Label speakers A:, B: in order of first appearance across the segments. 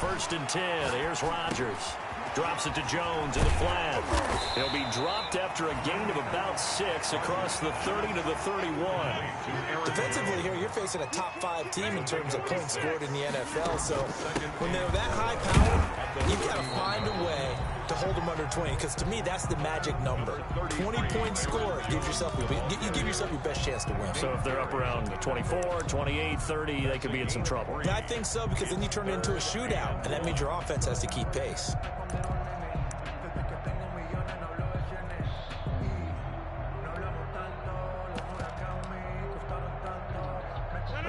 A: first and 10. Here's Rodgers. Drops it to Jones in the flat. He'll be dropped after a gain of about 6 across the 30 to the 31.
B: Defensively here, you're facing a top 5 team in terms of points scored in the NFL. So when they're that high power, you've got to find a way to hold them under 20. Because to me, that's the magic number. 20 points scored gives yourself you give yourself your best chance to win.
A: So if they're up around 24, 28, 30, they could be in some trouble.
B: Yeah, I think so, because then you turn it into a shootout, and that means your offense has to keep pace.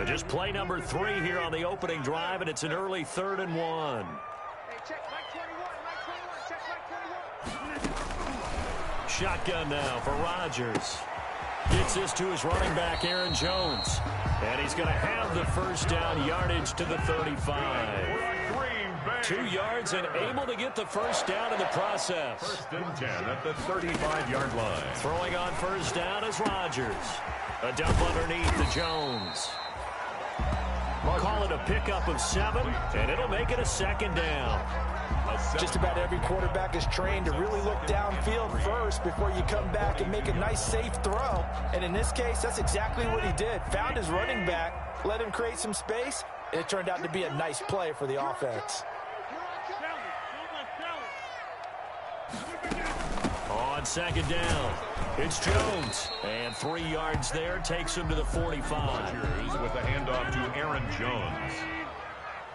A: Just play number 3 here on the opening drive, and it's an early 3rd and 1. Shotgun now for Rodgers. Gets this to his running back, Aaron Jones. And he's going to have the first down, yardage to the 35. 2 yards and able to get the first down in the process.
C: First and 10 at the 35-yard line.
A: Throwing on first down is Rodgers. A dump underneath to Jones. We'll call it a pickup of 7, and it'll make it a 2nd down.
B: Just about every quarterback is trained to really look downfield first before you come back and make a nice, safe throw. And in this case, that's exactly what he did. Found his running back, let him create some space, and it turned out to be a nice play for the offense.
A: On 2nd down, it's Jones. And 3 yards there takes him to the 45.
C: Rodgers with a handoff to Aaron Jones.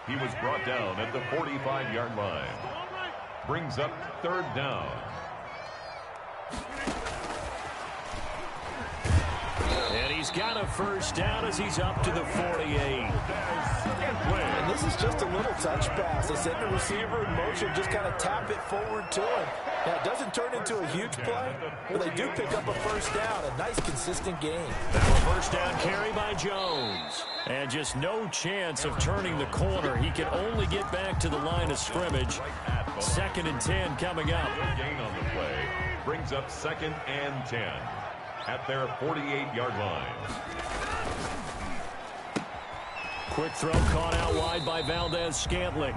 C: He was brought down at the 45-yard line. Brings up 3rd down.
A: And he's got a first down as he's up to the 48.
B: And this is just a little touch pass. They send the receiver in motion, just kind of tap it forward to him. Now, it doesn't turn into a huge play, but they do pick up a first down. A nice, consistent gain.
A: First down carry by Jones. And just no chance of turning the corner. He can only get back to the line of scrimmage. 2nd and 10 coming up.
C: Gain on the play. Brings up 2nd and 10 at their 48-yard line.
A: Quick throw caught out wide by Valdez-Scantling.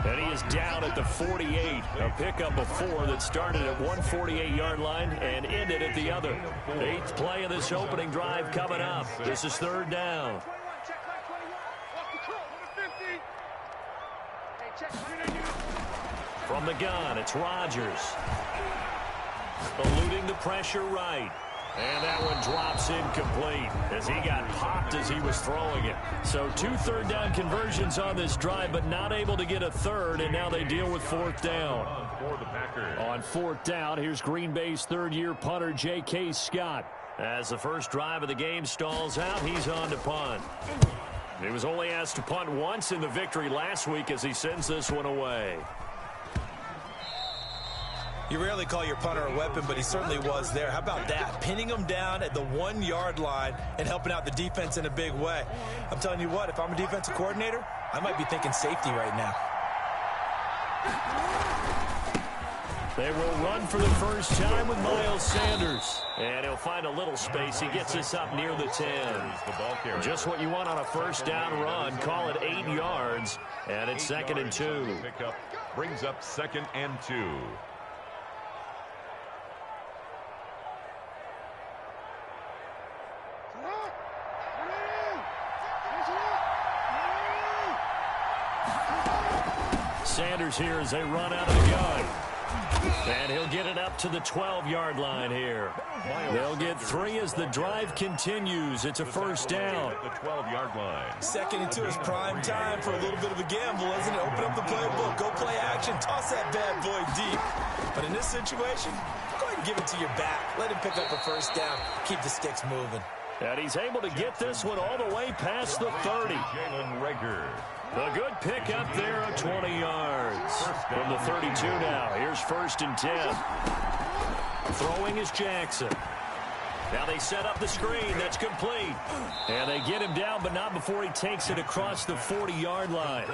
A: And he is down at the 48. A pickup of 4 that started at 148-yard line and ended at the other. 8th play of this opening drive coming up. This is 3rd down. From the gun, it's Rodgers. Eluding the pressure right. And that one drops incomplete as he got popped as he was throwing it. So 2 3rd down conversions on this drive, but not able to get a 3rd, and now they deal with 4th down. On 4th down, here's Green Bay's 3rd-year punter, J.K. Scott. As the first drive of the game stalls out, he's on to punt. He was only asked to punt once in the victory last week as he sends this one away.
B: You rarely call your punter a weapon, but he certainly was there. How about that? Pinning him down at the 1-yard line and helping out the defense in a big way. I'm telling you what, if I'm a defensive coordinator, I might be thinking safety right now.
A: They will run for the first time with Miles Sanders. And he'll find a little space. He gets us up near the 10. Just what you want on a first down run. Call it 8 yards. And it's 2nd and 2.
C: Brings up 2nd and 2.
A: Sanders here as they run out of the gun. And he'll get it up to the 12-yard line here. They'll get 3 as the drive continues. It's a first down.
C: At the 12-yard line.
B: 2nd and 2 is prime time for a little bit of a gamble, isn't it? Open up the playbook, go play action, toss that bad boy deep. But in this situation, go ahead and give it to your back. Let him pick up a first down. Keep the sticks moving.
A: And he's able to get this one all the way past the 30.
C: Jalen Reagor.
A: A good pickup there of 20 yards. From the 32 now. Here's 1st and 10. Throwing is Jackson. Now they set up the screen. That's complete. And they get him down, but not before he takes it across the 40-yard line.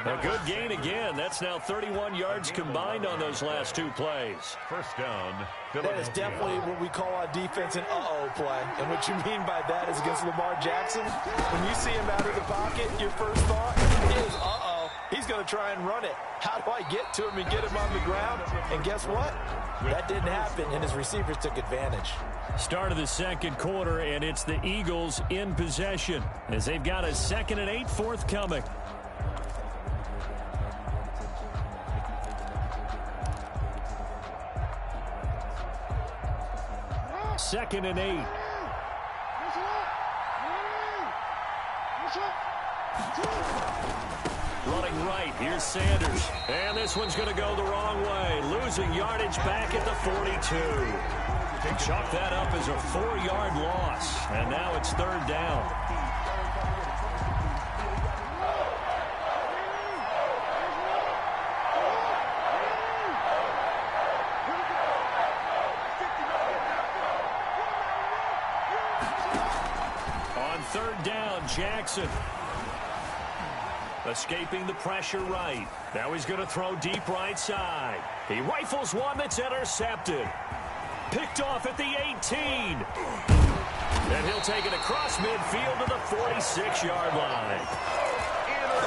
A: A good gain again. That's now 31 yards combined on those last 2 plays.
C: First down.
B: That is definitely what we call on defense an uh-oh play. And what you mean by that is against Lamar Jackson, when you see him out of the pocket, your first thought is uh-oh. He's going to try and run it. How do I get to him and get him on the ground? And guess what? That didn't happen, and his receivers took advantage.
A: Start of the second quarter, and it's the Eagles in possession as they've got a 2nd and 8 forthcoming. Second and 8. Running right, here's Sanders. And this one's going to go the wrong way. Losing yardage back at the 42. Chalk that up as a 4-yard loss. And now it's 3rd down. On 3rd down, Jackson. Escaping the pressure right. Now he's going to throw deep right side. He rifles one that's intercepted. Picked off at the 18. And he'll take it across midfield to the 46-yard line.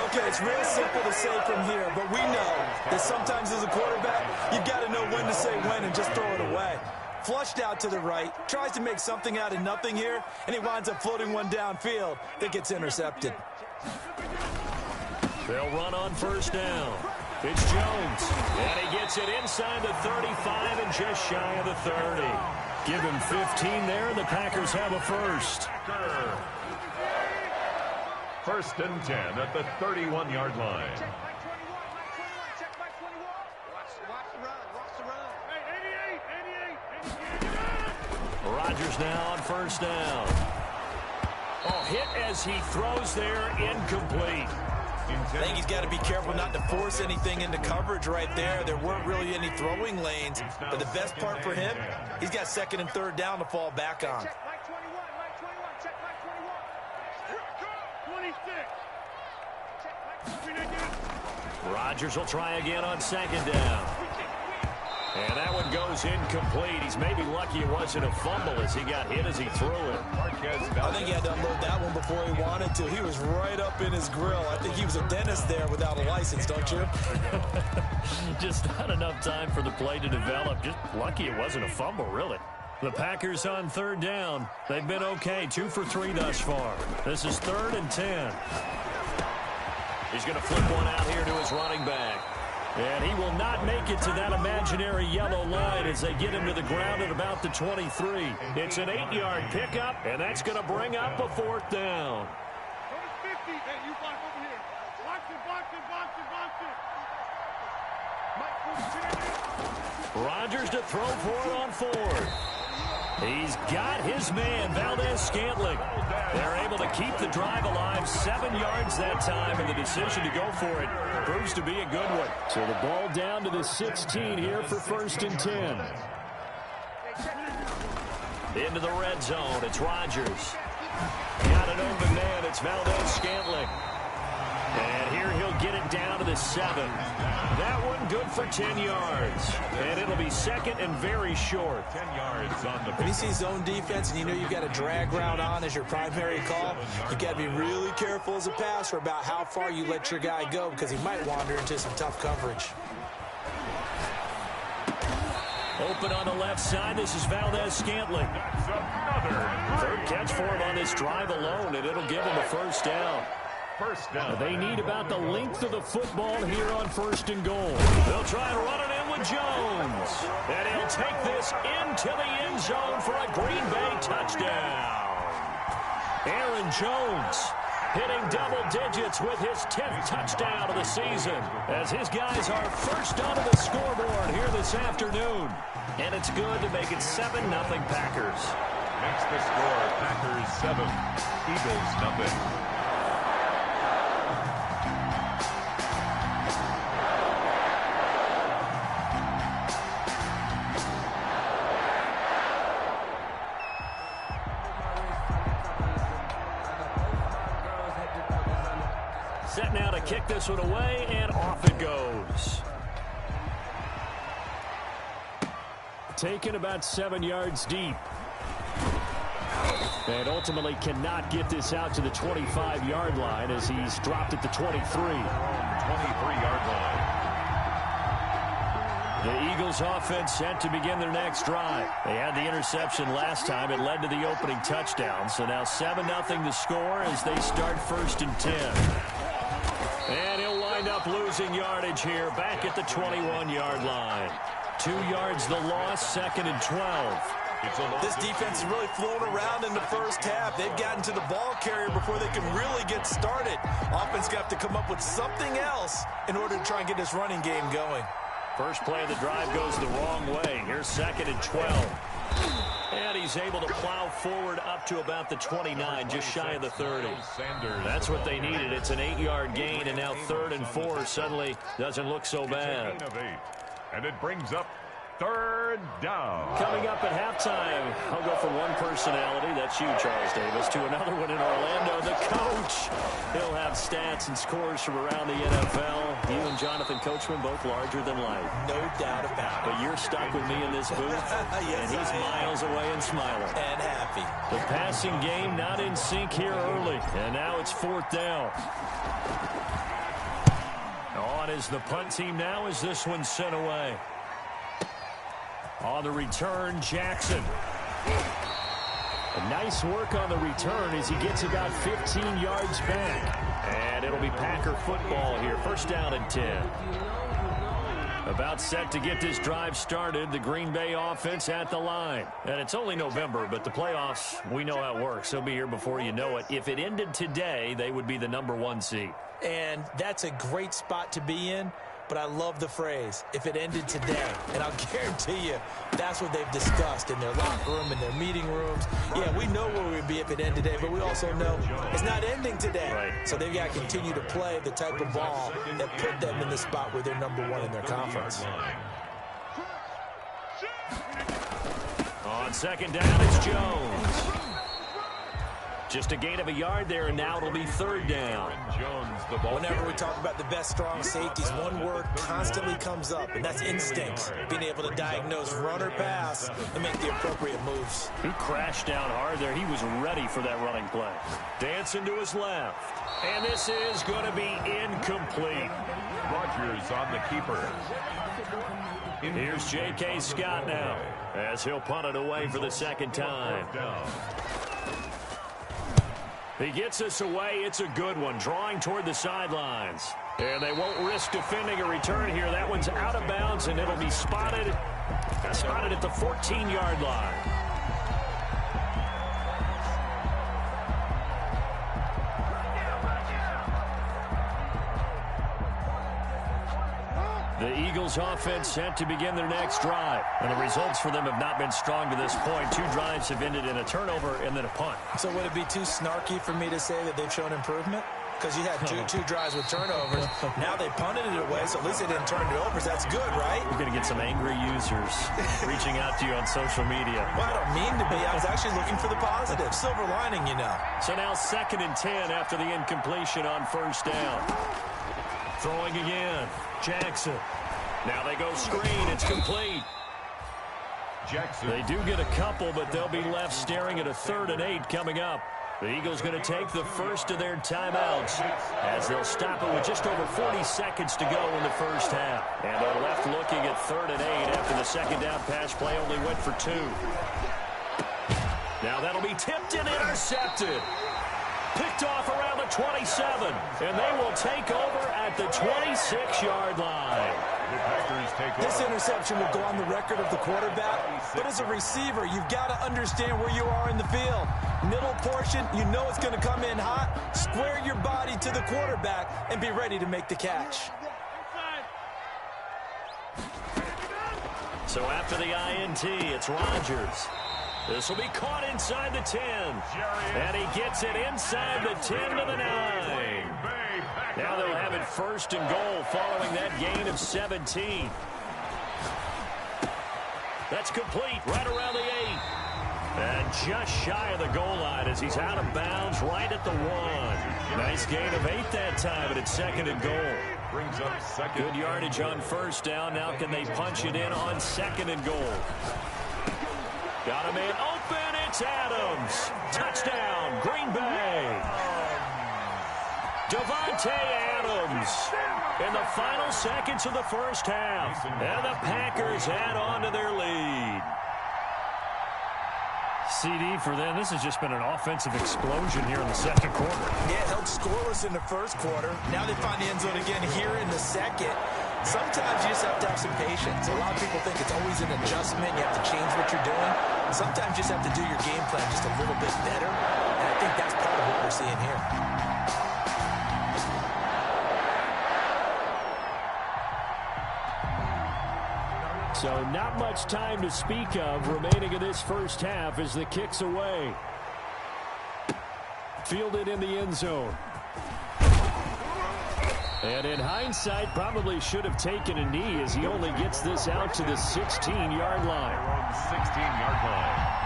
B: Okay, it's real simple to say from here, but we know that sometimes as a quarterback, you've got to know when to say when and just throw it away. Flushed out to the right, tries to make something out of nothing here, and he winds up floating one downfield that gets intercepted.
A: They'll run on 1st down. It's Jones. And he gets it inside the 35 and just shy of the 30. Give him 15 there, and the Packers have a first.
C: 1st and 10 at the 31-yard line.
A: Rodgers now on 1st down. Oh, hit as he throws there, incomplete.
B: I think he's got to be careful not to force anything into coverage right there. There weren't really any throwing lanes, but the best part for him, he's got 2nd and 3rd down to fall back on.
A: Rodgers will try again on 2nd down. And that one goes incomplete. He's maybe lucky it wasn't a fumble as he got hit as he threw it.
B: I think he had to unload that one before he wanted to. He was right up in his grill. I think he was a dentist there without a license, don't you?
A: Just not enough time for the play to develop. Just lucky it wasn't a fumble, really. The Packers on 3rd down. They've been okay, 2 for 3 thus far. This is 3rd and 10. He's going to flip one out here to his running back. And he will not make it to that imaginary yellow line as they get him to the ground at about the 23. It's an 8-yard pickup, and that's going to bring up a 4th down. Rodgers to throw for it on 4th. He's got his man, Valdez-Scantling. They're able to keep the drive alive, 7 yards that time, and the decision to go for it proves to be a good one. So the ball down to the 16 here for 1st and 10. Into the red zone, it's Rodgers. Got an open man, it's Valdez-Scantling. And here he'll get it down to the 7. That one good for 10 yards. And it'll be 2nd and very short.
C: 10 yards on the
B: When you see zone defense and you know you've got a drag route on as your primary call, you've got to be really careful as a passer about how far you let your guy go because he might wander into some tough coverage.
A: Open on the left side, this is Valdez-Scantling. Third catch for him on this drive alone, and it'll give him a 1st down.
C: First down.
A: They need about the length of the football here on 1st and goal. They'll try and run it in with Jones. And he'll take this into the end zone for a Green Bay touchdown. Aaron Jones hitting double digits with his 10th touchdown of the season as his guys are first onto the scoreboard here this afternoon. And it's good to make it 7-0 Packers.
C: Makes the score Packers 7, Eagles 0.
A: Set now to kick this one away, and off it goes. Taken about 7 yards deep. And ultimately cannot get this out to the 25-yard line as he's dropped at the 23.
C: 23-yard line.
A: The Eagles offense set to begin their next drive. They had the interception last time. It led to the opening touchdown. So now 7-0 the score as they start 1st and 10. And he'll wind up losing yardage here back at the 21-yard line. 2 yards the loss, 2nd and 12.
B: This defense is really flown around in the first half. They've gotten to the ball carrier before they can really get started. Offense going to have to come up with something else in order to try and get this running game going.
A: First play of the drive goes the wrong way. Here's 2nd and 12. And he's able to plow forward up to about the 29, just shy of the 30. That's what they needed. It's an 8-yard gain, and now 3rd and 4 suddenly doesn't look so bad.
C: And it brings up 3rd down.
A: Coming up at halftime, I'll go from one personality, that's you, Charles Davis, to another one in Orlando, the coach. He'll have stats and scores from around the NFL. You and Jonathan Coachman, both larger than life.
B: No doubt about it.
A: But you're stuck with me in this booth,
B: yes,
A: and he's miles away and smiling.
B: And happy.
A: The passing game not in sync here early, and now it's 4th down. On is the punt team now as this one's sent away. On the return, Jackson. Nice work on the return as he gets about 15 yards back. And it'll be Packer football here. 1st down and 10. About set to get this drive started. The Green Bay offense at the line. And it's only November, but the playoffs, we know how it works. They'll be here before you know it. If it ended today, they would be the #1 seed.
B: And that's a great spot to be in. But I love the phrase, if it ended today. And I'll guarantee you, that's what they've discussed in their locker room, in their meeting rooms. Yeah, we know where we'd be if it ended today, but we also know it's not ending today.
A: Right.
B: So they've got to continue to play the type of ball that put them in the spot where they're #1 in their conference.
A: On 2nd down, it's Jones. Just a gain of a yard there, and now it'll be 3rd down.
B: Whenever we talk about the best strong safeties, one word constantly comes up, and that's instinct. Being able to diagnose run or pass and make the appropriate moves.
A: He crashed down hard there. He was ready for that running play. Dancing to his left. And this is going to be incomplete.
C: Rodgers on the keeper.
A: Here's J.K. Scott now as he'll punt it away for the 2nd time. He gets us away. It's a good one. Drawing toward the sidelines. And they won't risk defending a return here. That one's out of bounds, and it'll be spotted at the 14-yard line. The Eagles offense set to begin their next drive. And the results for them have not been strong to this point. 2 drives have ended in a turnover and then a punt.
B: So would it be too snarky for me to say that they've shown improvement? Because you had two drives with turnovers. Now they punted it away, so at least they didn't turn it over. That's good, right?
A: You're going to get some angry users reaching out to you on social media.
B: Well, I don't mean to be. I was actually looking for the positive. Silver lining, you know.
A: So now 2nd and 10 after the incompletion on 1st down. Throwing again. Jackson. Now they go screen. It's complete.
C: Jackson.
A: They do get a couple, but they'll be left staring at a 3rd and 8 coming up. The Eagles going to take the first of their timeouts as they'll stop it with just over 40 seconds to go in the first half. And they're left looking at 3rd and 8 after the 2nd down pass play only went for 2. Now that'll be tipped and intercepted. Picked off around the 27, and they will take over at the 26-yard line.
B: This interception will go on the record of the quarterback, but as a receiver, you've got to understand where you are in the field. Middle portion, you know it's going to come in hot. Square your body to the quarterback and be ready to make the catch.
A: So after the INT, it's Rodgers. This will be caught inside the 10. And he gets it inside the 10 to the 9. Now they'll have it 1st and goal following that gain of 17. That's complete right around the 8. And just shy of the goal line as he's out of bounds right at the 1. Nice gain of 8 that time, but it's 2nd and goal.
C: Brings up 2nd.
A: Good yardage on 1st down. Now can they punch it in on 2nd and goal? Got a man open. It's Adams. Adams. Touchdown, Green Bay. Davante Adams in the final seconds of the first half. And the Packers add on to their lead. CD for them. This has just been an offensive explosion here in the second quarter.
B: Yeah, held scoreless in the first quarter. Now they find the end zone again here in the second. Sometimes you just have to have some patience. A lot of people think it's always an adjustment. You have to change what you're doing. Sometimes you just have to do your game plan just a little bit better. And I think that's part of what we're seeing here.
A: So not much time to speak of remaining in this first half as the kick's away. Fielded in the end zone. And in hindsight, probably should have taken a knee as he only gets this out to the 16-yard line.
C: 16-yard line.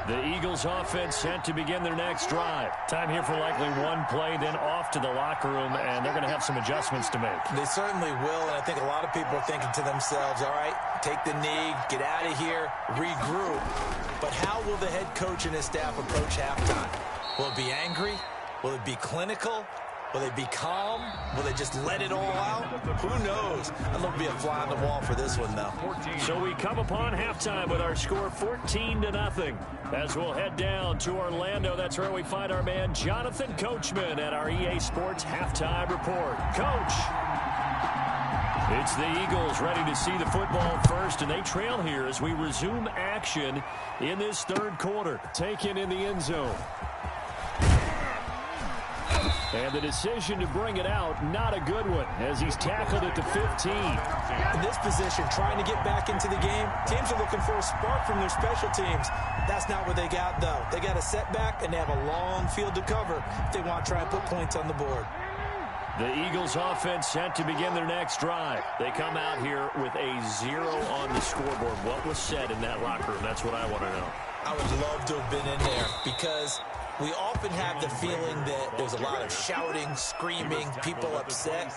A: The Eagles offense set to begin their next drive. Time here for likely one play, then off to the locker room, and they're going to have some adjustments to make.
B: They certainly will, and I think a lot of people are thinking to themselves, all right, take the knee, get out of here, regroup. But how will the head coach and his staff approach halftime? Will it be angry? Will it be clinical? Will they be calm? Will they just let it all out? Who knows? I'd love to be a fly on the wall for this one, though.
A: So we come upon halftime with our score 14-0. As we'll head down to Orlando, that's where we find our man Jonathan Coachman at our EA Sports Halftime Report. Coach! It's the Eagles ready to see the football first, and they trail here as we resume action in this third quarter. Taken in the end zone. And the decision to bring it out, not a good one, as he's tackled at the 15.
B: In this position, trying to get back into the game, teams are looking for a spark from their special teams. That's not what they got, though. They got a setback, and they have a long field to cover if they want to try and put points on the board.
A: The Eagles offense set to begin their next drive. They come out here with a 0 on the scoreboard. What was said in that locker room? That's what I want to know.
B: I would love to have been in there because we often have the feeling that there's a lot of shouting, screaming, people upset.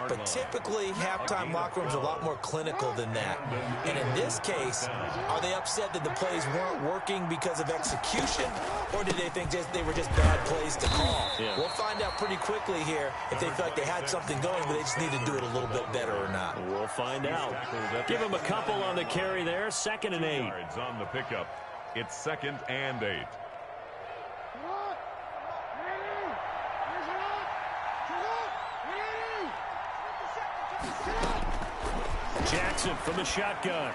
B: But typically, halftime locker rooms are a lot more clinical than that. And in this case, are they upset that the plays weren't working because of execution? Or did they think they were just bad plays to call? Yeah. We'll find out pretty quickly here if they feel like they had something going, but they just need to do it a little bit better or not.
A: We'll find out. Give them a couple on the carry there. 2nd and 8.
C: On the pickup. It's 2nd and 8.
A: Jackson from the shotgun.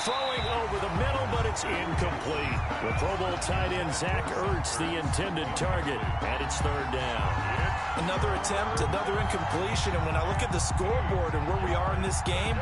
A: Throwing over the middle, but it's incomplete. The Pro Bowl tight end Zach Ertz, the intended target, and it's 3rd down.
B: Another attempt, another incompletion, and when I look at the scoreboard and where we are in this game,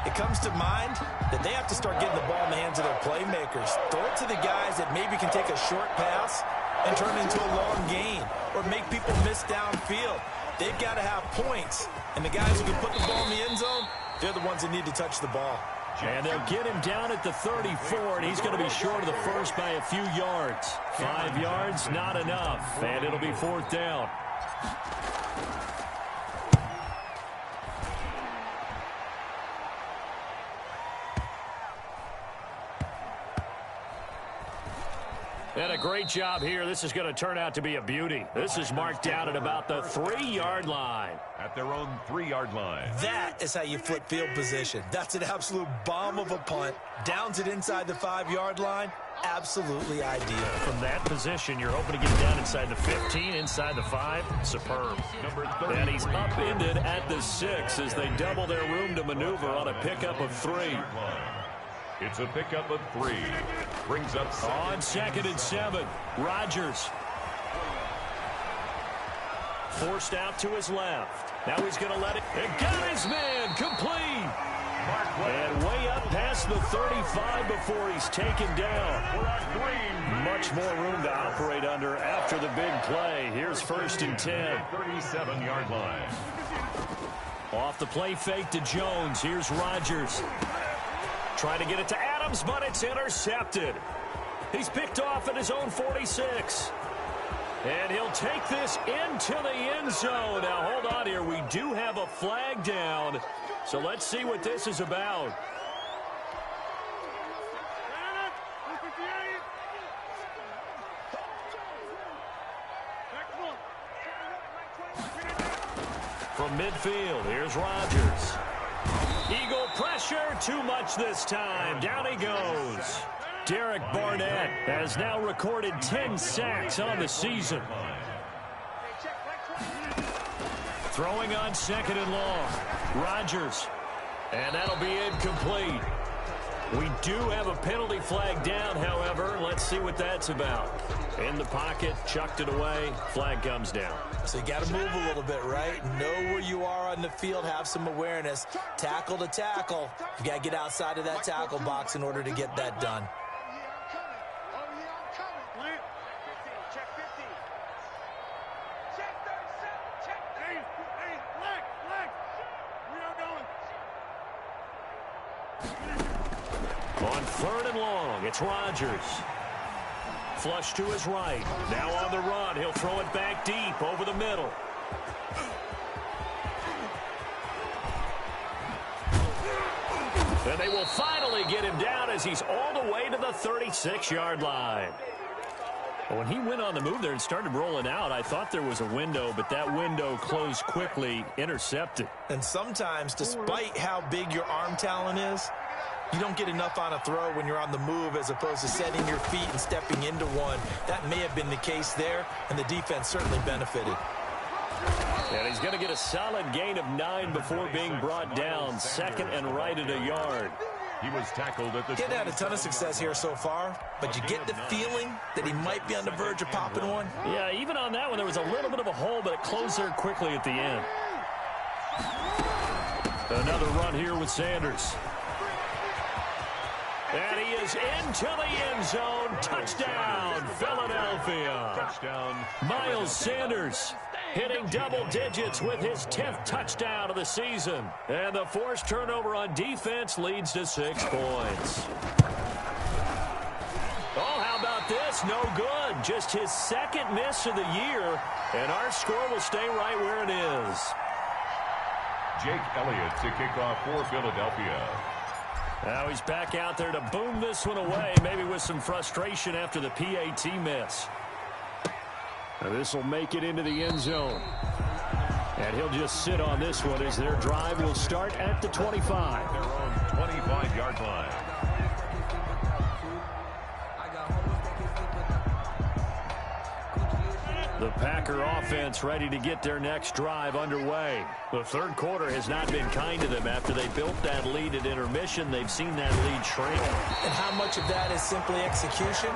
B: it comes to mind that they have to start getting the ball in the hands of their playmakers. Throw it to the guys that maybe can take a short pass and turn it into a long gain or make people miss downfield. They've got to have points, and the guys who can put the ball in the end zone, they're the ones that need to touch the ball.
A: And they'll get him down at the 34, and he's going to be short of the first by a few yards. 5 yards, not enough, and it'll be 4th down. And a great job here. This is going to turn out to be a beauty. This is marked down at about the 3-yard line.
C: At their own 3-yard line.
B: That is how you flip field position. That's an absolute bomb of a punt. Downs it inside the 5-yard line. Absolutely ideal.
A: From that position, you're hoping to get down inside the 15, inside the 5. Superb. And he's upended at the 6 as they double their room to maneuver on a pickup of 3.
C: It's a pickup of 3. Brings up
A: on 2nd and 7. Rodgers. Forced out to his left. Now he's going to let it. And got his man complete. And way up past the 35 before he's taken down. Much more room to operate under after the big play. Here's 1st and 10.
C: 37-yard line.
A: Off the play fake to Jones. Here's Rodgers. Trying to get it to Adams, but it's intercepted. He's picked off at his own 46. And he'll take this into the end zone. Now, hold on here. We do have a flag down. So let's see what this is about. From midfield, here's Rodgers. Eagle pressure, too much this time. Down he goes. Derek Barnett has now recorded 10 sacks on the season. Throwing on 2nd and long. Rodgers. And that'll be incomplete. We do have a penalty flag down, however. Let's see what that's about. In the pocket, chucked it away, flag comes down.
B: So you got to move a little bit, right? Know where you are on the field, have some awareness. Tackle to tackle. You got to get outside of that tackle box in order to get that done.
A: On 3rd and long, it's Rodgers. Flush to his right. Now on the run. He'll throw it back deep over the middle. And they will finally get him down as he's all the way to the 36-yard line. When he went on the move there and started rolling out, I thought there was a window, but that window closed quickly, intercepted.
B: And sometimes, despite how big your arm talent is, you don't get enough on a throw when you're on the move as opposed to setting your feet and stepping into one. That may have been the case there, and the defense certainly benefited.
A: And he's going to get a solid gain of 9 before being brought down. 2nd and right at a yard.
C: He was tackled at the...
B: He hadn't had a ton of success here so far, but you get the feeling that he might be on the verge of popping one.
A: Yeah, even on that one, there was a little bit of a hole, but it closed there quickly at the end. Another run here with Sanders. And he is into the end zone. Touchdown, Philadelphia.
C: Touchdown.
A: Miles Sanders hitting double digits with his 10th touchdown of the season. And the forced turnover on defense leads to 6 points. Oh, how about this? No good. Just his 2nd miss of the year. And our score will stay right where it is.
C: Jake Elliott to kick off for Philadelphia.
A: Now he's back out there to boom this one away, maybe with some frustration after the PAT miss. This will make it into the end zone. And he'll just sit on this one as their drive will start at the 25.
C: Their own 25-yard line.
A: The Packer offense ready to get their next drive underway. The 3rd quarter has not been kind to them. After they built that lead at intermission, they've seen that lead shrink.
B: And how much of that is simply execution?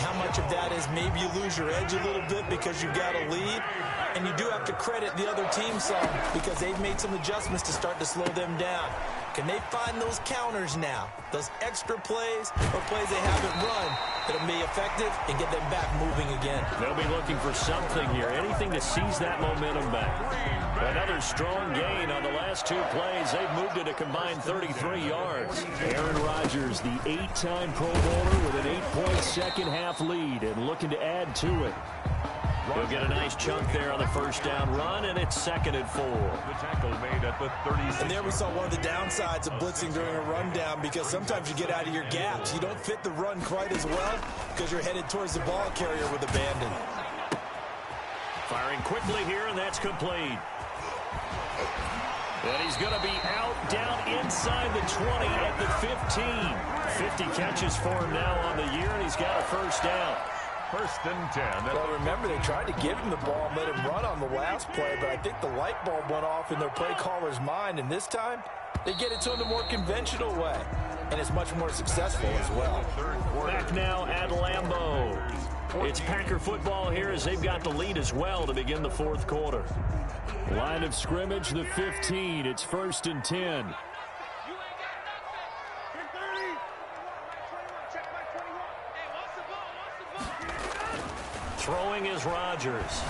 B: How much of that is maybe you lose your edge a little bit because you've got a lead? And you do have to credit the other team some because they've made some adjustments to start to slow them down. Can they find those counters now, those extra plays or plays they haven't run that'll be effective and get them back moving again?
A: They'll be looking for something here, anything to seize that momentum back. Another strong gain on the last 2 plays. They've moved it a combined 33 yards. Aaron Rodgers, the 8-time Pro Bowler with an 8-point second-half lead and looking to add to it. He'll get a nice chunk there on the first down run, and it's 2nd and 4.
C: The tackle made at the 36.
B: And there we saw one of the downsides of blitzing during a rundown because sometimes you get out of your gaps. You don't fit the run quite as well because you're headed towards the ball carrier with abandon.
A: Firing quickly here, and that's complete. And he's going to be out down inside the 20 at the 15. 50 catches for him now on the year, and he's got a first down.
C: 1st and 10.
B: Well, remember, they tried to give him the ball and let him run on the last play, but I think the light bulb went off in their play caller's mind, and this time they get it to him the more conventional way, and it's much more successful as well.
A: Back now at Lambeau. It's Packer football here as they've got the lead as well to begin the 4th quarter. Line of scrimmage, the 15. It's 1st and 10. Throwing is Rodgers.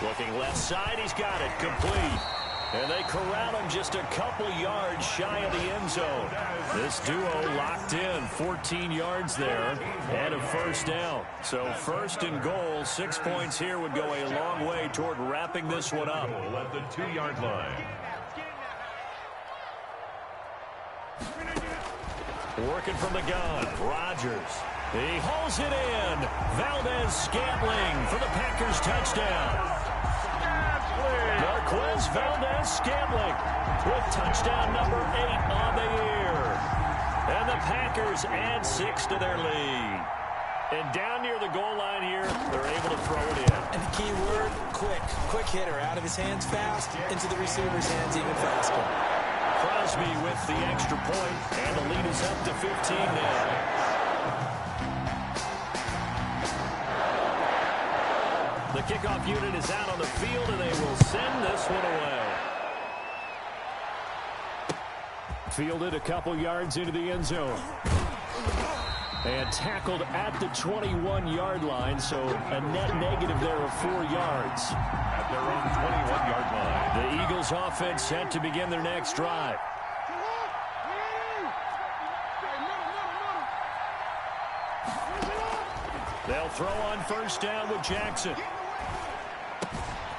A: Looking left side, he's got it. Complete. And they corral him just a couple yards shy of the end zone. This duo locked in, 14 yards there, and a first down. So first and goal, 6 points here would go a long way toward wrapping this one up.
C: At the 2-yard line.
A: Working from the gun, Rodgers. He hauls it in. Valdez-Scantling for the Packers touchdown. Marquez Valdez-Scantling with touchdown number 8 on the year. And the Packers add 6 to their lead. And down near the goal line here, they're able to throw it in.
B: And the key word, quick. Quick hitter. Out of his hands fast, into the receiver's hands even faster.
A: Crosby with the extra point, and the lead is up to 15 now. The kickoff unit is out on the field, and they will send this one away. Fielded a couple yards into the end zone. And tackled at the 21-yard line, so a net negative there of 4 yards.
C: At their own 21-yard line.
A: The Eagles offense set to begin their next drive. They'll throw on first down with Jackson.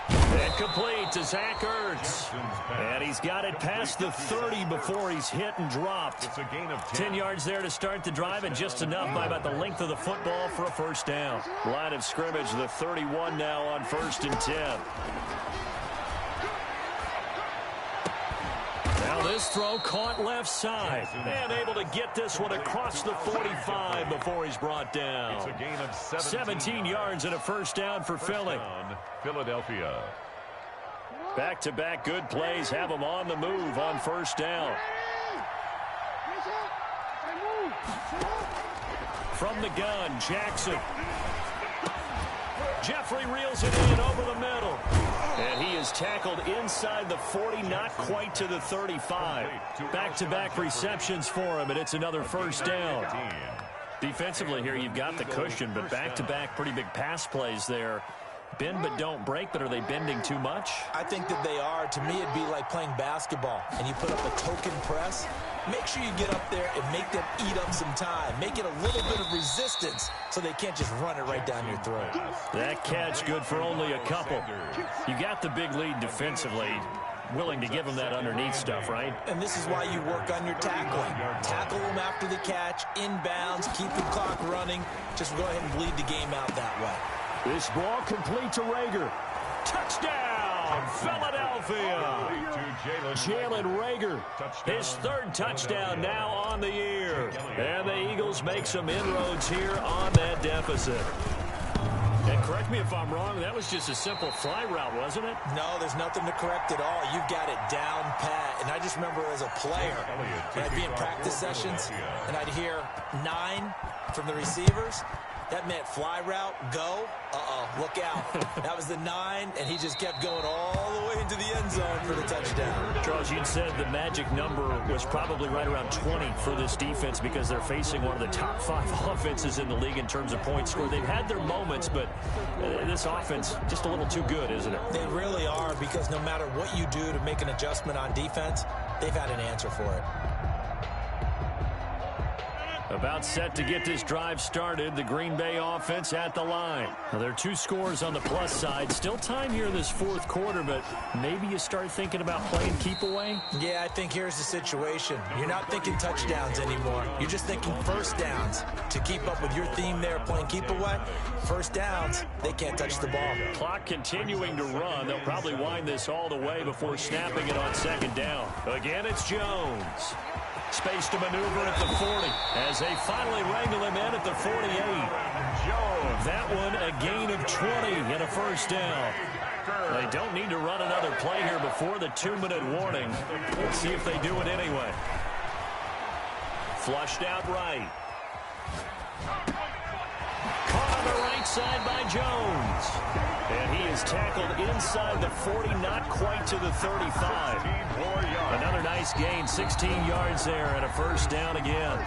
A: And complete to Zach Ertz. And he's got it past the 30 before he's hit and dropped.
C: It's a gain of
A: 10 yards there to start the drive, and just enough by about the length of the football for a first down. Line of scrimmage, the 31 now on 1st and 10. Now this throw caught left side. And able to get this one across the 45 before he's brought down.
C: It's a gain of
A: 17 yards and a first down for Philly.
C: Philadelphia.
A: Back-to-back good plays have them on the move on first down. From the gun, Jackson. Jeffrey reels it in over the middle. And he is tackled inside the 40, not quite to the 35. Back-to-back receptions for him, and it's another first down. Defensively here, you've got the cushion, but back-to-back pretty big pass plays there. Bend but don't break, but are they bending too much?
B: I think that they are. To me, it'd be like playing basketball, and you put up a token press. Make sure you get up there and make them eat up some time. Make it a little bit of resistance so they can't just run it right down your throat.
A: That catch good for only a couple. You got the big lead defensively. Willing to give them that underneath stuff, right?
B: And this is why you work on your tackling. Tackle them after the catch, inbounds, keep the clock running. Just go ahead and bleed the game out that way.
A: This ball complete to Rager. Touchdown, Philadelphia. Jalen Rager, his 3rd touchdown now on the year. And the Eagles make some inroads here on that deficit. And correct me if I'm wrong, that was just a simple fly route, wasn't it?
B: No, there's nothing to correct at all. You've got it down pat. And I just remember as a player, when I'd be in practice sessions, and I'd hear 9 from the receivers. That meant fly route, go, look out. That was the 9, and he just kept going all the way into the end zone for the touchdown.
A: Charles, you said the magic number was probably right around 20 for this defense because they're facing one of the top 5 offenses in the league in terms of points scored. They've had their moments, but this offense just a little too good, isn't it?
B: They really are, because no matter what you do to make an adjustment on defense, they've had an answer for it.
A: About set to get this drive started, the Green Bay offense at the line. Now, there are 2 scores on the plus side. Still time here in this 4th quarter, but maybe you start thinking about playing keep away?
B: Yeah, I think here's the situation. You're not thinking touchdowns anymore. You're just thinking first downs. To keep up with your theme there, playing keep away, first downs, they can't touch the ball.
A: Clock continuing to run. They'll probably wind this all the way before snapping it on 2nd down. Again, it's Jones. Space to maneuver at the 40 as they finally wrangle him in at the 48. That one a gain of 20 and a first down. They don't need to run another play here before the 2-minute warning. Let's see if they do it anyway. Flushed out right. Caught on the right side by Jones. And he is tackled inside the 40, not quite to the 35. Another nice gain, 16 yards there, and a first down again.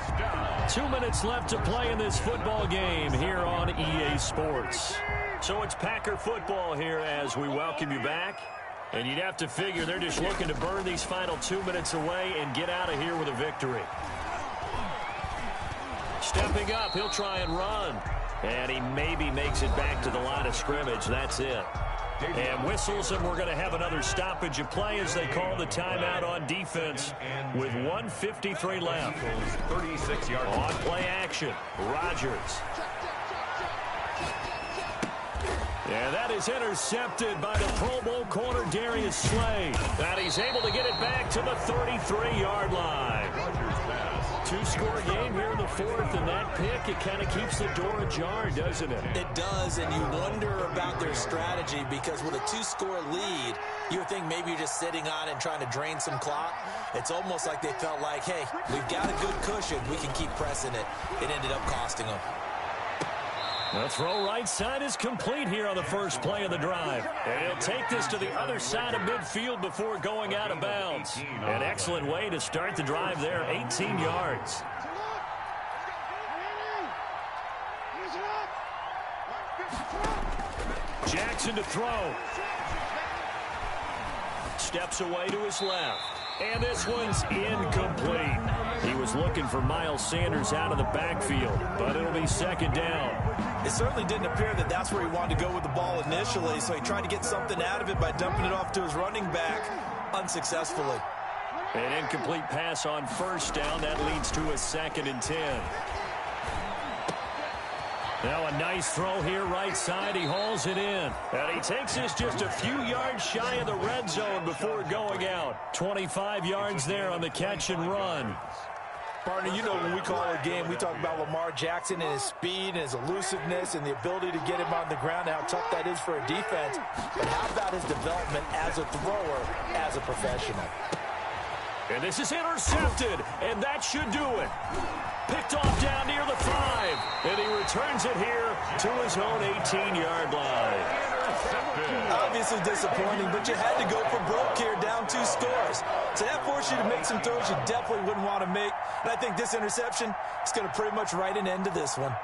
A: 2 minutes left to play in this football game here on EA Sports. So it's Packer football here as we welcome you back. And you'd have to figure they're just looking to burn these final 2 minutes away and get out of here with a victory. Stepping up, he'll try and run. And he maybe makes it back to the line of scrimmage. That's it. And whistles, and we're going to have another stoppage of play as they call the timeout on defense with 1:53 left.
C: 36 yards.
A: On play action, Rodgers. And that is intercepted by the Pro Bowl corner Darius Slay. And he's able to get it back to the 33-yard line. Two-score game here in the fourth, and that pick, it kind of keeps the door ajar, doesn't it?
B: It does, and you wonder about their strategy because with a two-score lead, you would think maybe you're just sitting on it and trying to drain some clock. It's almost like they felt like, hey, we've got a good cushion. We can keep pressing it. It ended up costing them.
A: The throw right side is complete here on the first play of the drive. And he'll take this to the other side of midfield before going out of bounds. An excellent way to start the drive there, 18 yards. Jackson to throw. Steps away to his left. And this one's incomplete. He was looking for Miles Sanders out of the backfield, but it'll be second down.
B: It certainly didn't appear that that's where he wanted to go with the ball initially, so he tried to get something out of it by dumping it off to his running back unsuccessfully.
A: An incomplete pass on first down. That leads to a 2nd and 10. Now a nice throw here right side. He hauls it in. And he takes this just a few yards shy of the red zone before going out. 25 yards there on the catch and run.
B: Partner, you know when we call a game, we talk about Lamar Jackson and his speed and his elusiveness and the ability to get him on the ground and how tough that is for a defense. But how about his development as a thrower, as a professional?
A: And this is intercepted, and that should do it. Picked off down near the 5, and he returns it here to his own 18-yard line.
B: Obviously disappointing, but you had to go for broke here, down 2 scores. So that forced you to make some throws you definitely wouldn't want to make. And I think this interception is going to pretty much write an end to this one.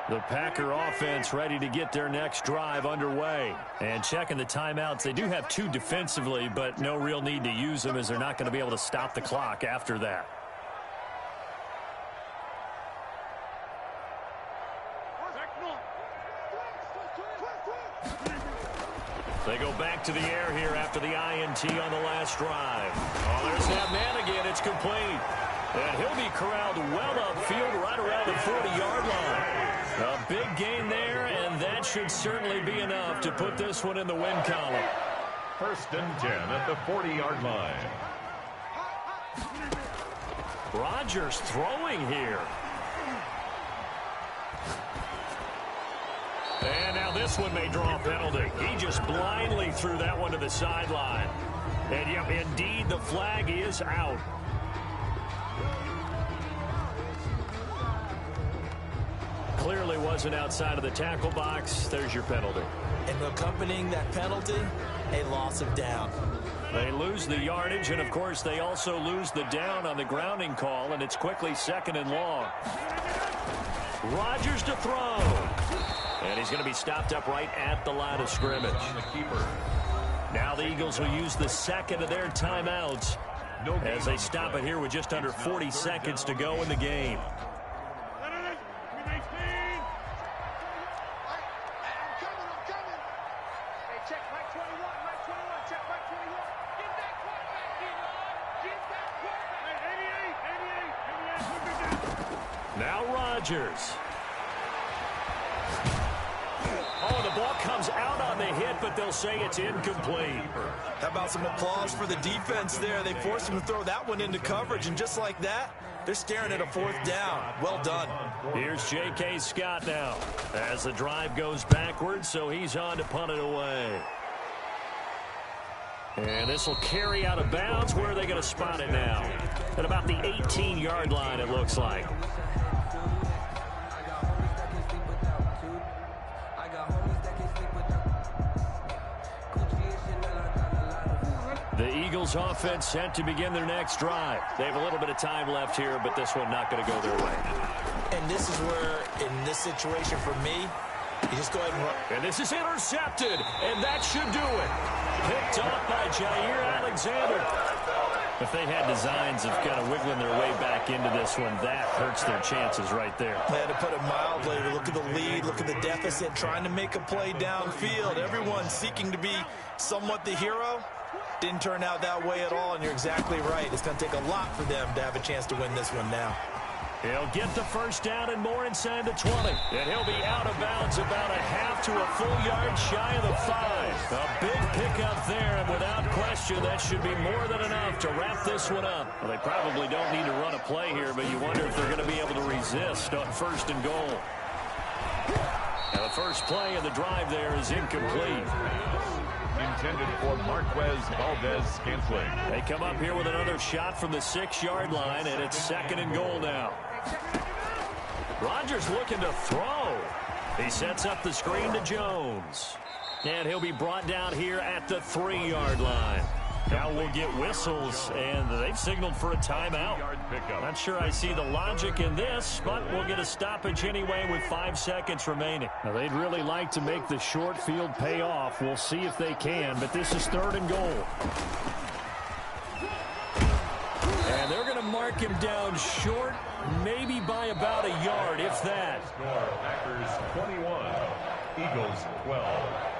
A: The Packer offense ready to get their next drive underway. And checking the timeouts, they do have 2 defensively, but no real need to use them as they're not going to be able to stop the clock after that. They go back to the air here after the INT on the last drive. Oh, there's that man again. It's complete. And he'll be corralled well upfield right around the 40-yard line. A big gain there, and that should certainly be enough to put this one in the win column.
C: 1st and 10 at the 40-yard line.
A: Rodgers throwing here. And now this one may draw a penalty. He just blindly threw that one to the sideline. And yep, indeed, the flag is out. Clearly wasn't outside of the tackle box. There's your penalty.
B: And accompanying that penalty, a loss of down.
A: They lose the yardage, and of course they also lose the down on the grounding call, and it's quickly 2nd and long. Rodgers to throw. And he's going to be stopped up right at the line of scrimmage. Now the Eagles will use the 2nd of their timeouts as they stop it here with just under 40 seconds to go in the game. Now Rodgers. Oh, the ball comes out on the hit, but they'll say it's incomplete.
B: How about some applause for the defense there? They forced him to throw that one into coverage, and just like that, they're staring at a 4th down. Well done.
A: Here's J.K. Scott now as the drive goes backwards, so he's on to punt it away. And this will carry out of bounds. Where are they going to spot it now? At about the 18-yard line, it looks like. The Eagles offense set to begin their next drive. They have a little bit of time left here, but this one not going to go their way.
B: And this is where, in this situation for me, You just go ahead and run.
A: And this is intercepted, and that should do it. Picked off by Jair Alexander. If they had designs of kind of wiggling their way back into this one, that hurts their chances right there.
B: They had to put it mildly. Look at the lead, look at the deficit, trying to make a play downfield. Everyone seeking to be somewhat the hero. Didn't turn out that way at all, and you're exactly right. It's going to take a lot for them to have a chance to win this one now.
A: He'll get the first down and more inside the 20. And he'll be out of bounds about a half to a full yard shy of the 5. A big pickup there, and without question, that should be more than enough to wrap this one up. Well, they probably don't need to run a play here, but you wonder if they're going to be able to resist on 1st and goal. Now, the first play of the drive there is incomplete.
C: Intended for Marquez Valdez-Scantling.
A: They come up here with another shot from the 6-yard line, and it's 2nd and goal now. Rodgers looking to throw. He sets up the screen to Jones. And he'll be brought down here at the 3-yard line. Now we'll get whistles, and they've signaled for a timeout. Not sure I see the logic in this, but we'll get a stoppage anyway with 5 seconds remaining. Now, they'd really like to make the short field pay off. We'll see if they can, but this is 3rd and goal. And they're going to mark him down short, maybe by about a yard, if that.
C: Packers 21, Eagles 12.